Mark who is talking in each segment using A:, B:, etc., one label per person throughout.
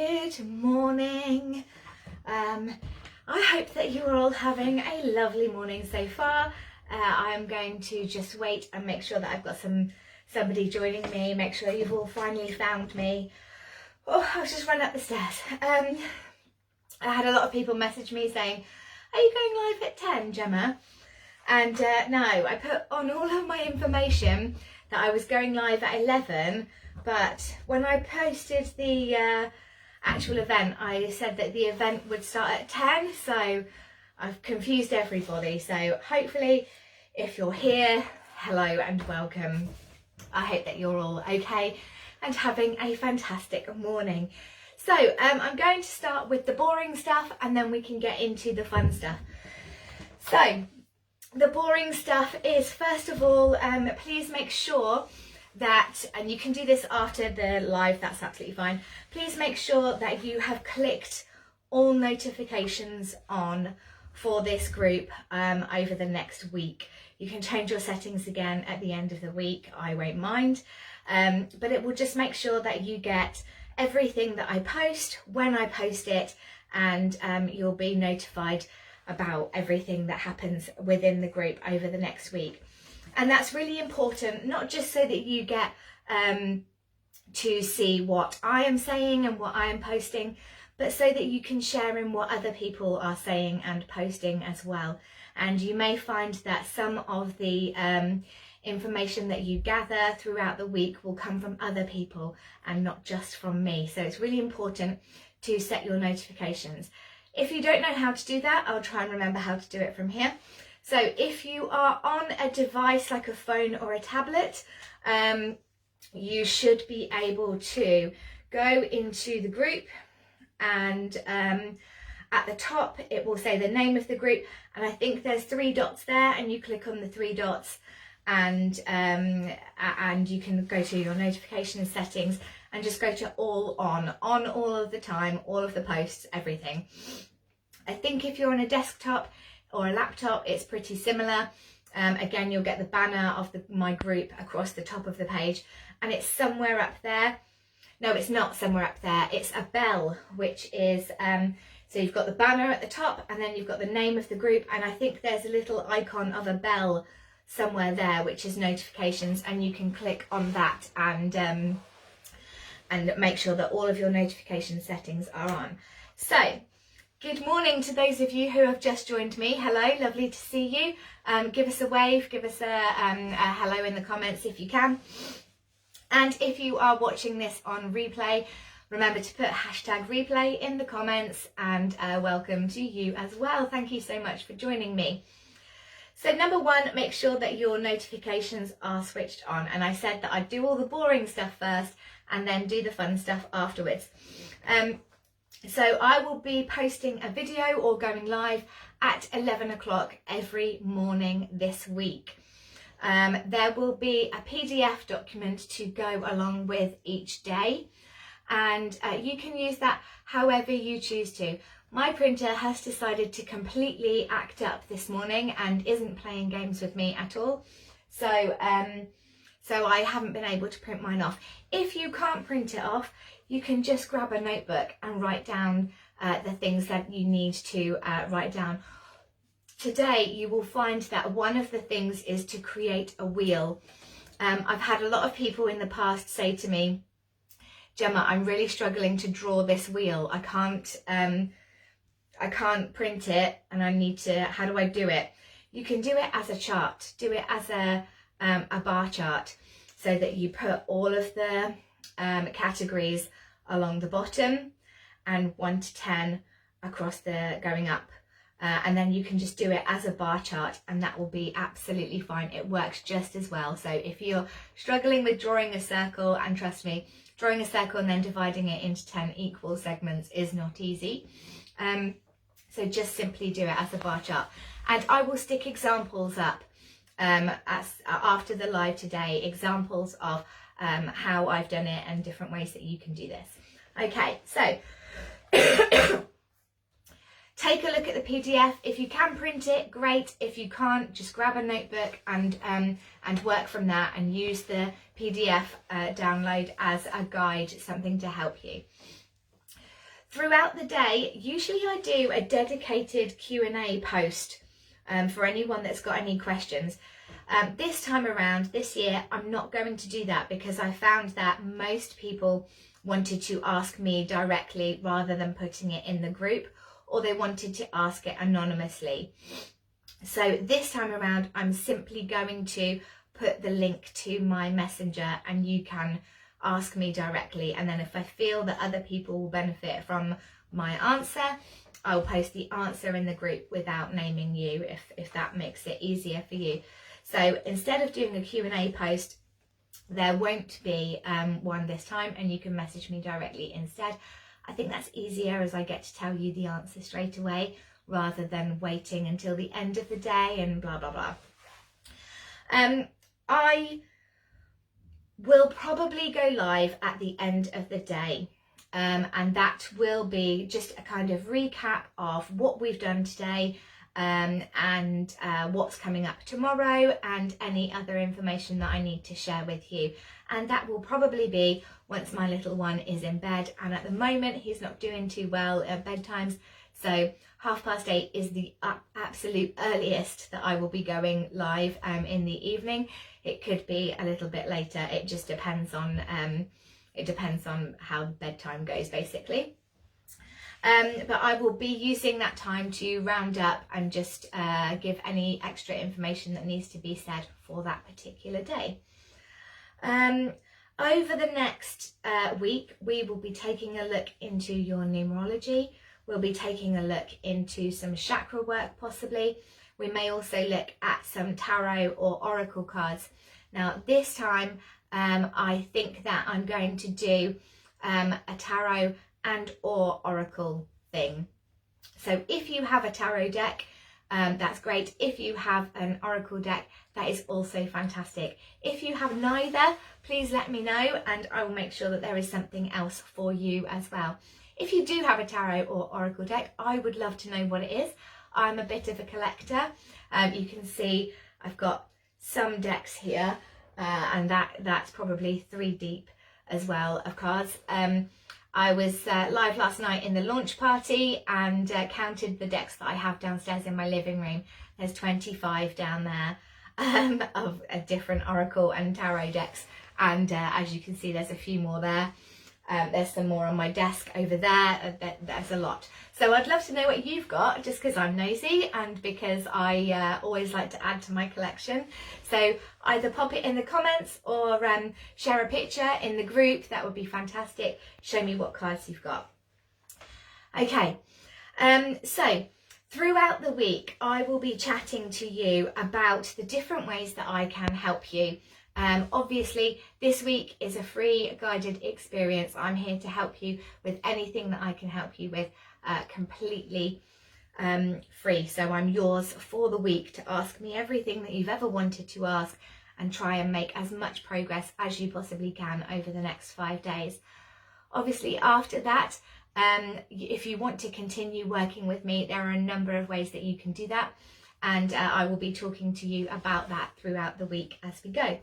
A: Good morning. I hope that you are all having a lovely morning so far. I am going to just wait and make sure that I've got somebody joining me, make sure you've all finally found me. Oh, I'll just run up the stairs. I had a lot of people message me saying, are you going live at 10, Gemma? And no, I put on all of my information that I was going live at 11, but when I posted the actual event, I said that the event would start at 10, so I've confused everybody. So hopefully, if you're here, hello and welcome. I hope that you're all okay and having a fantastic morning. So I'm going to start with the boring stuff and then we can get into the fun stuff. So the boring stuff is, first of all, please make sure that, and you can do this after the live, that's absolutely fine. Please make sure that you have clicked all notifications on for this group over the next week. You can change your settings again at the end of the week, I won't mind. But it will just make sure that you get everything that I post when I post it, and you'll be notified about everything that happens within the group over the next week. And that's really important, not just so that you get to see what I am saying and what I am posting, but so that you can share in what other people are saying and posting as well. And you may find that some of the information that you gather throughout the week will come from other people and not just from me. So it's really important to set your notifications. If you don't know how to do that, I'll try and remember how to do it from here. So if you are on a device like a phone or a tablet, you should be able to go into the group, and at the top it will say the name of the group, and I think there's 3 dots there, and you click on the 3 dots and you can go to your notification settings and just go to all on all of the time, all of the posts, everything. I think if you're on a desktop or a laptop, it's pretty similar. Again, you'll get the banner of my group across the top of the page, and it's somewhere up there. No, it's not somewhere up there. It's a bell, which is, so you've got the banner at the top, and then you've got the name of the group, and I think there's a little icon of a bell somewhere there, which is notifications, and you can click on that and make sure that all of your notification settings are on. So, good morning to those of you who have just joined me. Hello, lovely to see you. Give us a wave, give us a hello in the comments if you can. And if you are watching this on replay, remember to put #replay in the comments, and welcome to you as well. Thank you so much for joining me. So number one, make sure that your notifications are switched on. And I said that I'd do all the boring stuff first and then do the fun stuff afterwards. So I will be posting a video or going live at 11 o'clock every morning this week. There will be a PDF document to go along with each day, and you can use that however you choose to. My printer has decided to completely act up this morning and isn't playing games with me at all. So I haven't been able to print mine off. If you can't print it off, you can just grab a notebook and write down the things that you need to write down. Today, you will find that one of the things is to create a wheel. I've had a lot of people in the past say to me, Gemma, I'm really struggling to draw this wheel. I can't print it and I need to, how do I do it? You can do it as a chart, do it as a bar chart, so that you put all of the categories along the bottom and 1 to 10 across the going up. And then you can just do it as a bar chart, and that will be absolutely fine. It works just as well. So if you're struggling with drawing a circle, and trust me, drawing a circle and then dividing it into 10 equal segments is not easy. So just simply do it as a bar chart. And I will stick examples up after the live today, examples of how I've done it and different ways that you can do this. Okay, so take a look at the PDF. If you can print it, great. If you can't, just grab a notebook and work from that, and use the PDF download as a guide, something to help you. Throughout the day, usually I do a dedicated Q&A post for anyone that's got any questions. This time around, this year, I'm not going to do that because I found that most people wanted to ask me directly rather than putting it in the group, or they wanted to ask it anonymously. So this time around, I'm simply going to put the link to my messenger and you can ask me directly, and then if I feel that other people will benefit from my answer, I'll post the answer in the group without naming you if that makes it easier for you. So instead of doing a Q&A post, there won't be one this time, and you can message me directly instead. I think that's easier as I get to tell you the answer straight away rather than waiting until the end of the day and blah blah blah. I will probably go live at the end of the day, and that will be just a kind of recap of what we've done today, and what's coming up tomorrow, and any other information that I need to share with you. And that will probably be once my little one is in bed, and at the moment he's not doing too well at bedtimes, so 8:30 is the absolute earliest that I will be going live in the evening. It could be a little bit later, it just depends on how bedtime goes basically. But I will be using that time to round up and just give any extra information that needs to be said for that particular day. Over the next week, we will be taking a look into your numerology. We'll be taking a look into some chakra work possibly. We may also look at some tarot or oracle cards. Now this time, I think that I'm going to do a tarot and or oracle thing. So if you have a tarot deck, that's great. If you have an oracle deck, that is also fantastic. If you have neither, please let me know and I will make sure that there is something else for you as well. If you do have a tarot or oracle deck, I would love to know what it is. I'm a bit of a collector. You can see I've got some decks here, and that's probably 3 deep as well of cards. I was live last night in the launch party and counted the decks that I have downstairs in my living room. There's 25 down there of different oracle and tarot decks, and as you can see there's a few more there. There's some more on my desk over there. There's a lot. So I'd love to know what you've got, just because I'm nosy and because I always like to add to my collection. So either pop it in the comments or share a picture in the group. That would be fantastic. Show me what cards you've got. Okay, so throughout the week, I will be chatting to you about the different ways that I can help you. Obviously, this week is a free guided experience. I'm here to help you with anything that I can help you with, completely free. So I'm yours for the week to ask me everything that you've ever wanted to ask and try and make as much progress as you possibly can over the next 5 days. Obviously, after that, if you want to continue working with me, there are a number of ways that you can do that. And I will be talking to you about that throughout the week as we go.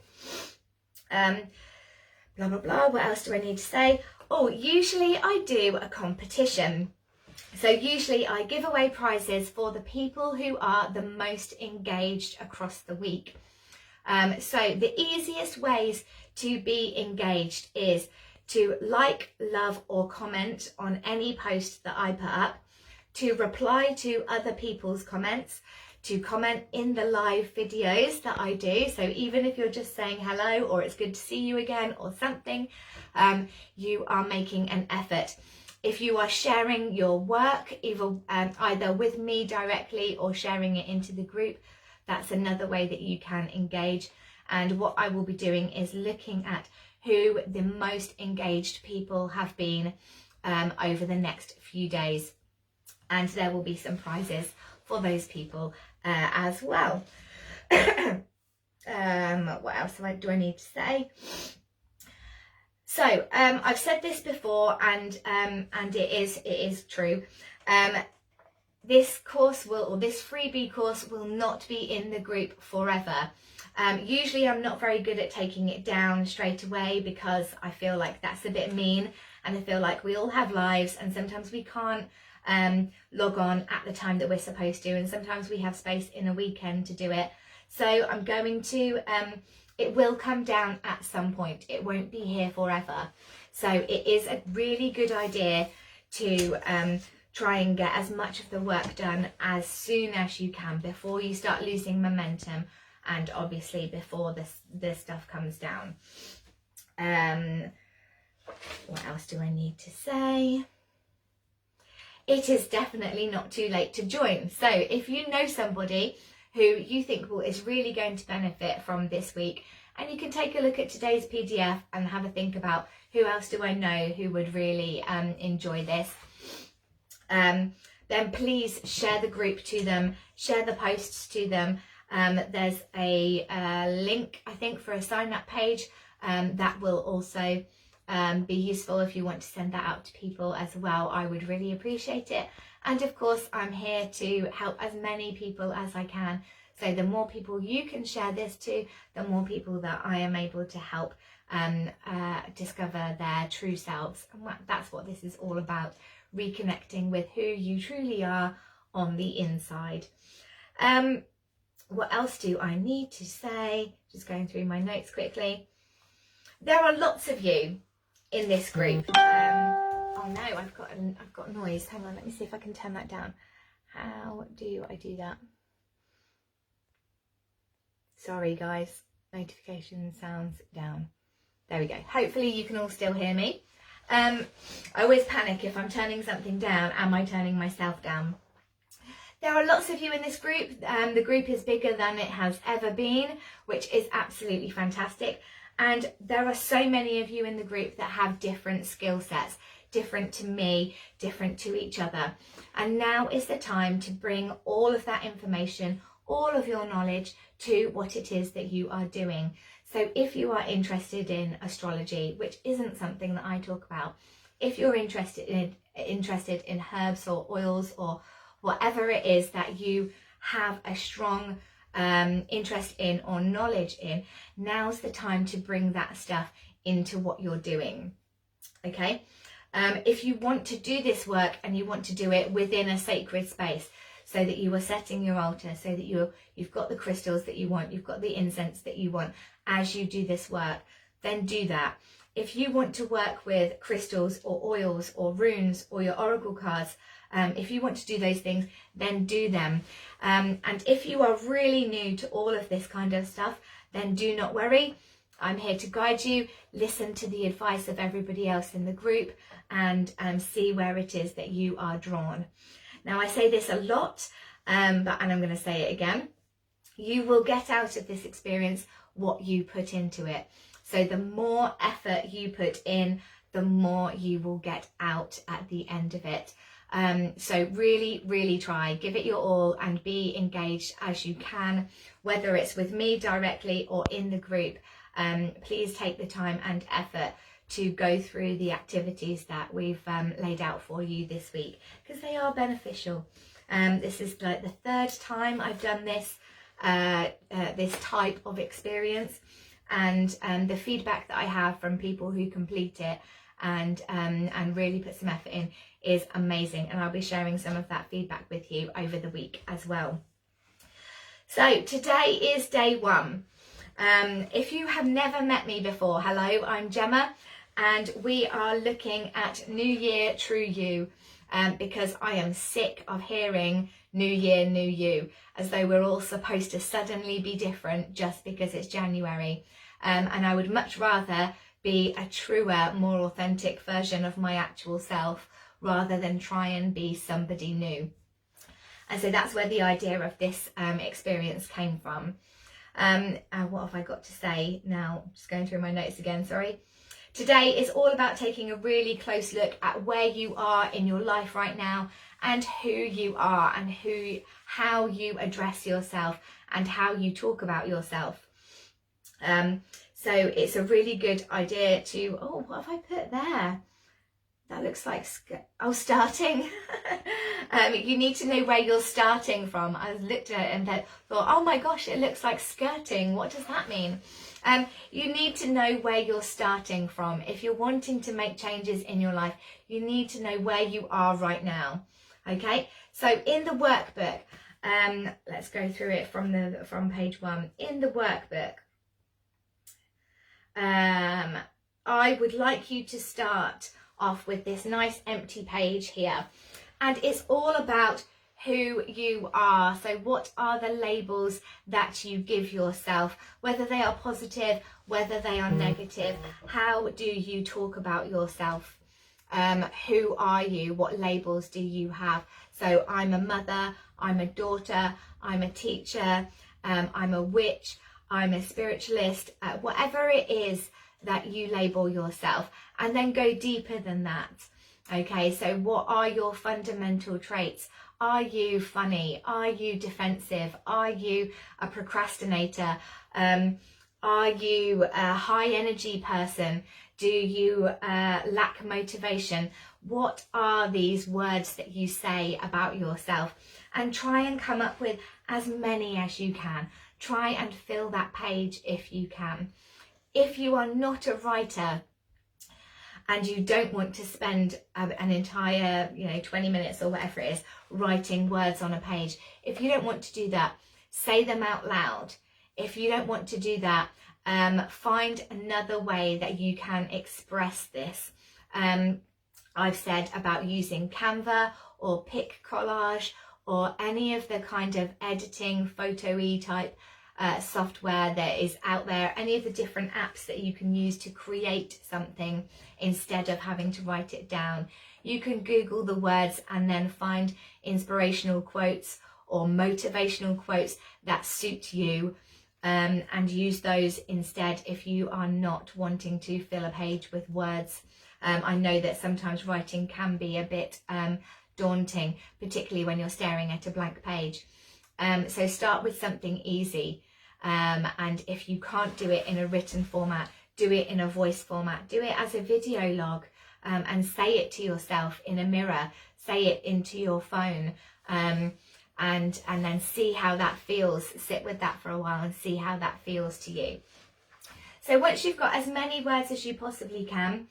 A: Blah, blah, blah. What else do I need to say? Oh, usually I do a competition. So usually I give away prizes for the people who are the most engaged across the week. So the easiest ways to be engaged is to like, love or comment on any post that I put up, to reply to other people's comments, to comment in the live videos that I do. So even if you're just saying hello or it's good to see you again or something, you are making an effort. If you are sharing your work either with me directly or sharing it into the group, that's another way that you can engage. And what I will be doing is looking at who the most engaged people have been over the next few days. And there will be some prizes for those people as well. What else do I need to say? So I've said this before, and it is true. This course this freebie course will not be in the group forever. Usually I'm not very good at taking it down straight away because I feel like that's a bit mean, and I feel like we all have lives and sometimes we can't log on at the time that we're supposed to, and sometimes we have space in a weekend to do it. So I'm going to, it will come down at some point. It won't be here forever. So it is a really good idea to try and get as much of the work done as soon as you can before you start losing momentum, and obviously before this stuff comes down. What else do I need to say? It is definitely not too late to join. So if you know somebody who you think is really going to benefit from this week, and you can take a look at today's PDF and have a think about who else do I know who would really enjoy this, then please share the group to them, share the posts to them. There's a link, I think, for a sign up page that will also be useful if you want to send that out to people as well. I would really appreciate it. And of course, I'm here to help as many people as I can. So the more people you can share this to, the more people that I am able to help discover their true selves. And that's what this is all about, reconnecting with who you truly are on the inside. What else do I need to say? Just going through my notes quickly. There are lots of you in this group. Oh no, I've got noise. Hang on, let me see if I can turn that down. How do I do that? Sorry guys, notification sounds down. There we go. Hopefully you can all still hear me. I always panic if I'm turning something down. Am I turning myself down? There are lots of you in this group. The group is bigger than it has ever been, which is absolutely fantastic. And there are so many of you in the group that have different skill sets, different to me, different to each other. And now is the time to bring all of that information, all of your knowledge to what it is that you are doing. So if you are interested in astrology, which isn't something that I talk about, if you're interested in herbs or oils or whatever it is that you have a strong interest in or knowledge in, now's the time to bring that stuff into what you're doing. Okay, if you want to do this work and you want to do it within a sacred space, so that you are setting your altar, so that you've got the crystals that you want, you've got the incense that you want as you do this work, then do that. If you want to work with crystals or oils or runes or your oracle cards, if you want to do those things, then do them. And if you are really new to all of this kind of stuff, then do not worry. I'm here to guide you, listen to the advice of everybody else in the group, and see where it is that you are drawn. Now, I say this a lot, and I'm going to say it again. You will get out of this experience what you put into it. So the more effort you put in, the more you will get out at the end of it. So really, really try, give it your all and be engaged as you can, whether it's with me directly or in the group. Please take the time and effort to go through the activities that we've laid out for you this week, because they are beneficial. This is like the third time I've done this type of experience, and the feedback that I have from people who complete it and really put some effort in is amazing, and I'll be sharing some of that feedback with you over the week as well. So today is day one. If you have never met me before, hello, I'm Gemma, and we are looking at New Year, True You, because I am sick of hearing New Year, New You, as though we're all supposed to suddenly be different just because it's January. And I would much rather be a truer, more authentic version of my actual self, rather than try and be somebody new. And so that's where the idea of this experience came from. What have I got to say now? Just going through my notes again, sorry. Today is all about taking a really close look at where you are in your life right now, and who you are, and how you address yourself and how you talk about yourself. So it's a really good idea to, oh, what have I put there? That looks like, starting. You need to know where you're starting from. I looked at it and thought, oh my gosh, it looks like skirting. What does that mean? You need to know where you're starting from. If you're wanting to make changes in your life, you need to know where you are right now. Okay, so in the workbook, let's go through it from page 1. In the workbook, I would like you to start off with this nice empty page here, and it's all about who you are. So what are the labels that you give yourself, whether they are positive, whether they are negative? How do you talk about yourself? Who are you? What labels do you have? So I'm a mother, I'm a daughter, I'm a teacher, I'm a witch, I'm a spiritualist, whatever it is that you label yourself, and then go deeper than that. Okay, so what are your fundamental traits? Are you funny? Are you defensive? Are you a procrastinator? Are you a high energy person? Do you lack motivation? What are these words that you say about yourself? And try and come up with as many as you can. Try and fill that page if you can. If you are not a writer and you don't want to spend an entire 20 minutes or whatever it is writing words on a page, if you don't want to do that, say them out loud. If you don't want to do that, find another way that you can express this. I've said about using Canva or Pic Collage or any of the kind of editing photo-y type software that is out there, any of the different apps that you can use to create something instead of having to write it down. You can Google the words and then find inspirational quotes or motivational quotes that suit you, and use those instead if you are not wanting to fill a page with words. I know that sometimes writing can be a bit daunting, particularly when you're staring at a blank page. So start with something easy, and if you can't do it in a written format, do it in a voice format, do it as a video log, and say it to yourself in a mirror, say it into your phone, and then see how that feels. Sit with that for a while and see how that feels to you. So once you've got as many words as you possibly can,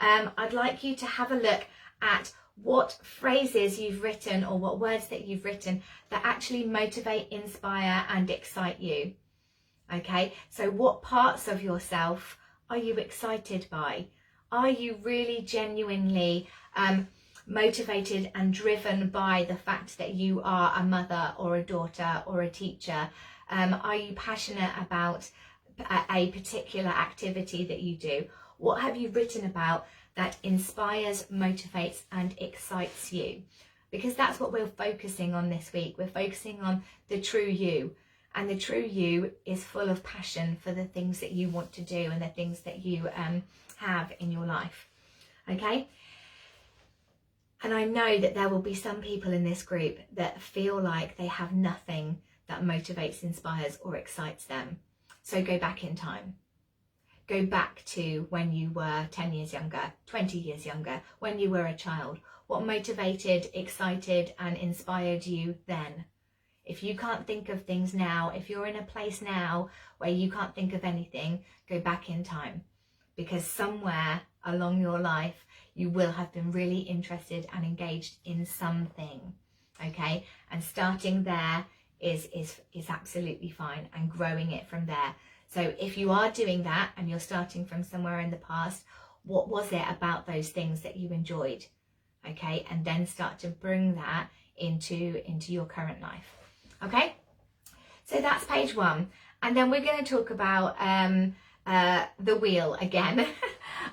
A: I'd like you to have a look at what phrases you've written or what words that you've written that actually motivate, inspire and excite you. Okay, so what parts of yourself are you excited by? Are you really genuinely motivated and driven by the fact that you are a mother or a daughter or a teacher? Are you passionate about a particular activity that you do? What have you written about that inspires, motivates and excites you? Because that's what we're focusing on this week. We're focusing on the true you, and the true you is full of passion for the things that you want to do and the things that you have in your life. Okay, and I know that there will be some people in this group that feel like they have nothing that motivates, inspires or excites them. So go back in time. Go back to when you were 10 years younger, 20 years younger, when you were a child. What motivated, excited and inspired you then? If you can't think of things now, if you're in a place now where you can't think of anything, go back in time. Because somewhere along your life, you will have been really interested and engaged in something, okay? And starting there is absolutely fine, and growing it from there. So if you are doing that and you're starting from somewhere in the past, what was it about those things that you enjoyed? Okay, and then start to bring that into your current life. Okay, so that's page 1. And then we're going to talk about the wheel again.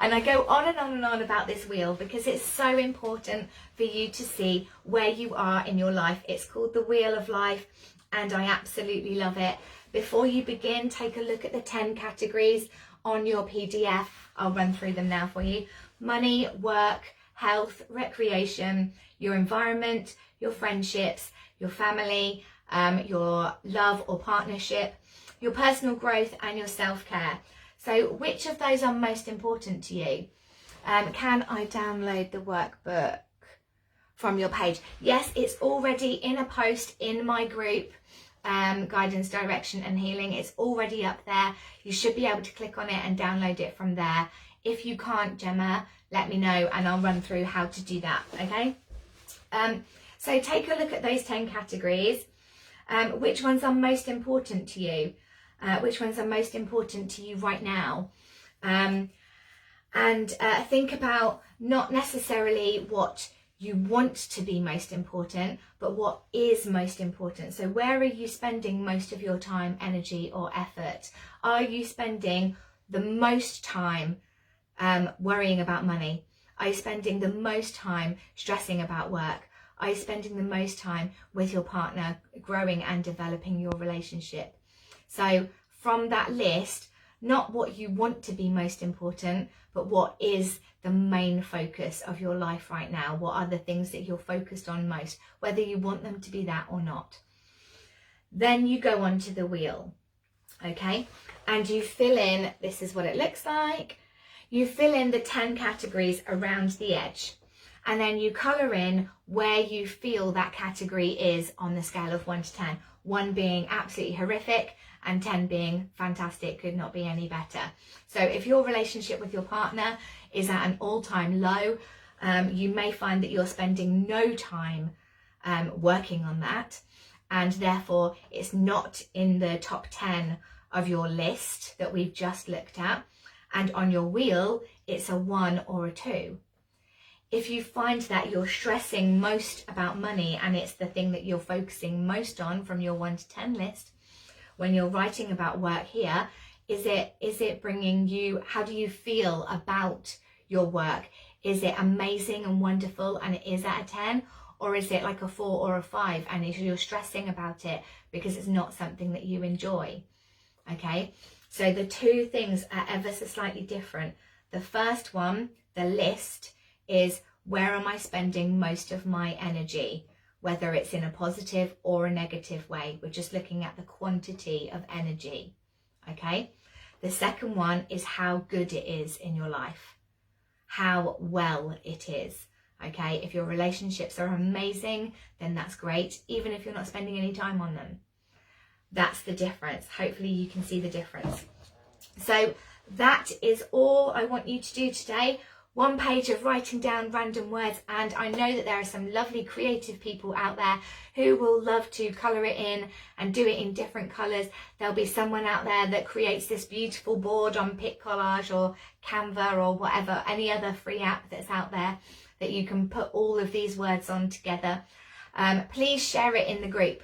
A: And I go on and on and on about this wheel because it's so important for you to see where you are in your life. It's called the Wheel of Life, and I absolutely love it. Before you begin, take a look at the 10 categories on your PDF. I'll run through them now for you. Money, work, health, recreation, your environment, your friendships, your family, your love or partnership, your personal growth and your self-care. So which of those are most important to you? Can I download the workbook from your page? Yes, it's already in a post in my group, Guidance, Direction and Healing. It's already up there. You should be able to click on it and download it from there. If you can't, Gemma, let me know and I'll run through how to do that, okay? So take a look at those 10 categories. Which ones are most important to you? Which ones are most important to you right now? Think about not necessarily what you want to be most important, but what is most important. So where are you spending most of your time, energy or effort? Are you spending the most time worrying about money? Are you spending the most time stressing about work? Are you spending the most time with your partner, growing and developing your relationship? So from that list, not what you want to be most important, but what is the main focus of your life right now? What are the things that you're focused on most, whether you want them to be that or not? Then you go on to the wheel, okay? And you fill in, this is what it looks like. You fill in the 10 categories around the edge. And then you colour in where you feel that category is on the scale of 1 to 10. 1 being absolutely horrific and 10 being fantastic, could not be any better. So if your relationship with your partner is at an all-time low, you may find that you're spending no time working on that, and therefore it's not in the top 10 of your list that we've just looked at. And on your wheel, it's a 1 or a 2. If you find that you're stressing most about money and it's the thing that you're focusing most on from your 1 to 10 list, when you're writing about work here, is it bringing you, how do you feel about your work? Is it amazing and wonderful and it is at a 10? Or is it like a 4 or a 5 and you're stressing about it because it's not something that you enjoy? Okay, so the two things are ever so slightly different. The first one, the list, is where am I spending most of my energy, whether it's in a positive or a negative way. We're just looking at the quantity of energy, okay? The second one is how good it is in your life, how well it is, okay? If your relationships are amazing, then that's great, even if you're not spending any time on them. That's the difference. Hopefully you can see the difference. So that is all I want you to do today. 1 page of writing down random words, and I know that there are some lovely creative people out there who will love to colour it in and do it in different colours. There'll be someone out there that creates this beautiful board on Pic Collage or Canva or whatever, any other free app that's out there that you can put all of these words on together. Please share it in the group.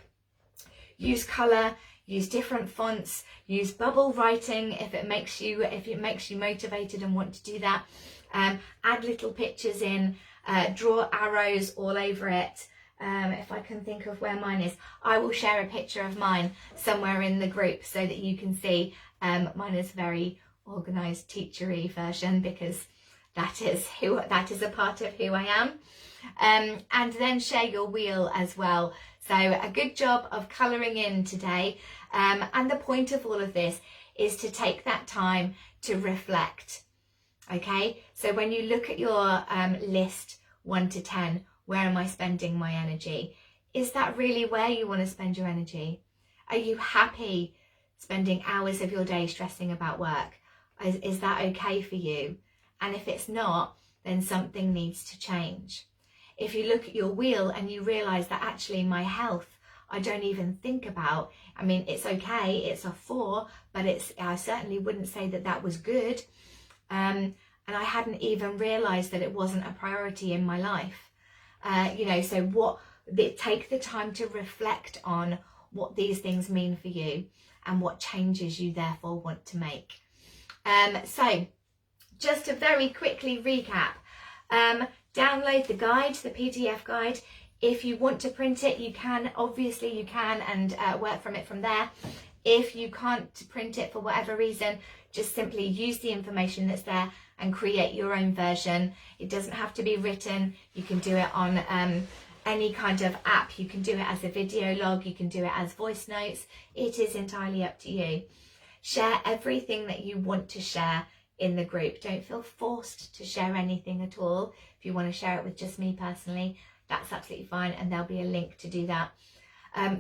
A: Use colour, use different fonts, use bubble writing if it makes you motivated and want to do that. Add little pictures in, draw arrows all over it. If I can think of where mine is, I will share a picture of mine somewhere in the group so that you can see. Mine is very organised, teachery version, because that is a part of who I am. And then share your wheel as well. So a good job of colouring in today. And the point of all of this is to take that time to reflect. Okay, so when you look at your list 1 to 10, where am I spending my energy? Is that really where you want to spend your energy? Are you happy spending hours of your day stressing about work? Is that okay for you? And if it's not, then something needs to change. If you look at your wheel and you realise that actually my health, I don't even think about. I mean, it's okay, it's a 4, but I certainly wouldn't say that that was good. And I hadn't even realised that it wasn't a priority in my life. So take the time to reflect on what these things mean for you and what changes you therefore want to make. So just to very quickly recap, download the guide, the PDF guide. If you want to print it, you can, obviously you can, and work from it from there. If you can't print it for whatever reason, just simply use the information that's there and create your own version. It doesn't have to be written. You can do it on any kind of app. You can do it as a video log. You can do it as voice notes. It is entirely up to you. Share everything that you want to share in the group. Don't feel forced to share anything at all. If you want to share it with just me personally, that's absolutely fine, and there'll be a link to do that.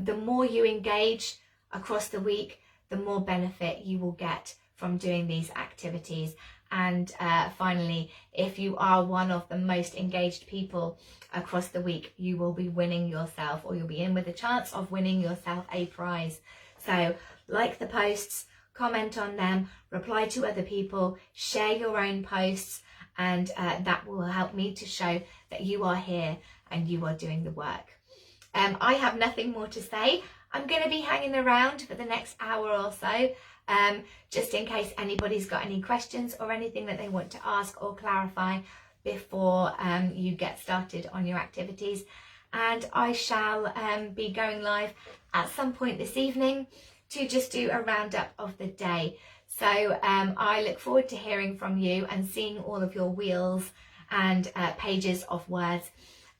A: The more you engage across the week, the more benefit you will get from doing these activities. And finally, if you are one of the most engaged people across the week, you will be winning yourself, or you'll be in with a chance of winning yourself a prize. So like the posts, comment on them, reply to other people, share your own posts, and that will help me to show that you are here and you are doing the work. I have nothing more to say. I'm going to be hanging around for the next hour or so, just in case anybody's got any questions or anything that they want to ask or clarify before you get started on your activities. And I shall be going live at some point this evening to just do a roundup of the day. So I look forward to hearing from you and seeing all of your wheels and pages of words.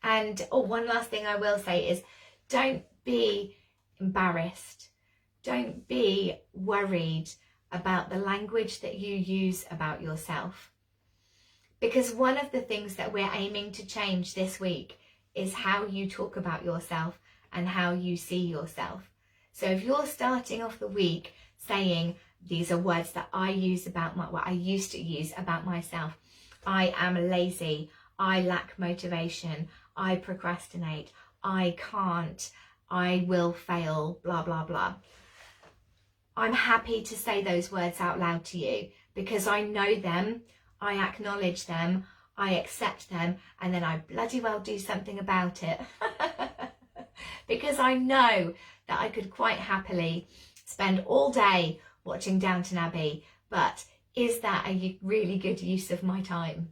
A: And one last thing I will say is, don't be embarrassed. Don't be worried about the language that you use about yourself. Because one of the things that we're aiming to change this week is how you talk about yourself and how you see yourself. So if you're starting off the week saying, these are words that I use about what I used to use about myself. I am lazy. I lack motivation. I procrastinate. I can't. I will fail, blah, blah, blah. I'm happy to say those words out loud to you because I know them, I acknowledge them, I accept them, and then I bloody well do something about it. Because I know that I could quite happily spend all day watching Downton Abbey, but is that a really good use of my time?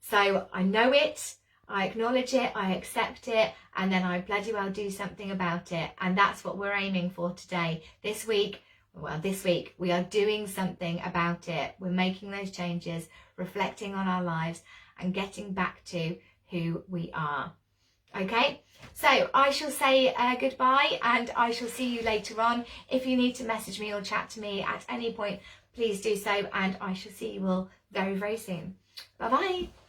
A: So I know it, I acknowledge it, I accept it, and then I bloody well do something about it. And that's what we're aiming for today. This week we are doing something about it. We're making those changes, reflecting on our lives and getting back to who we are. Okay, so I shall say goodbye, and I shall see you later on. If you need to message me or chat to me at any point, please do so, and I shall see you all very, very soon. Bye-bye.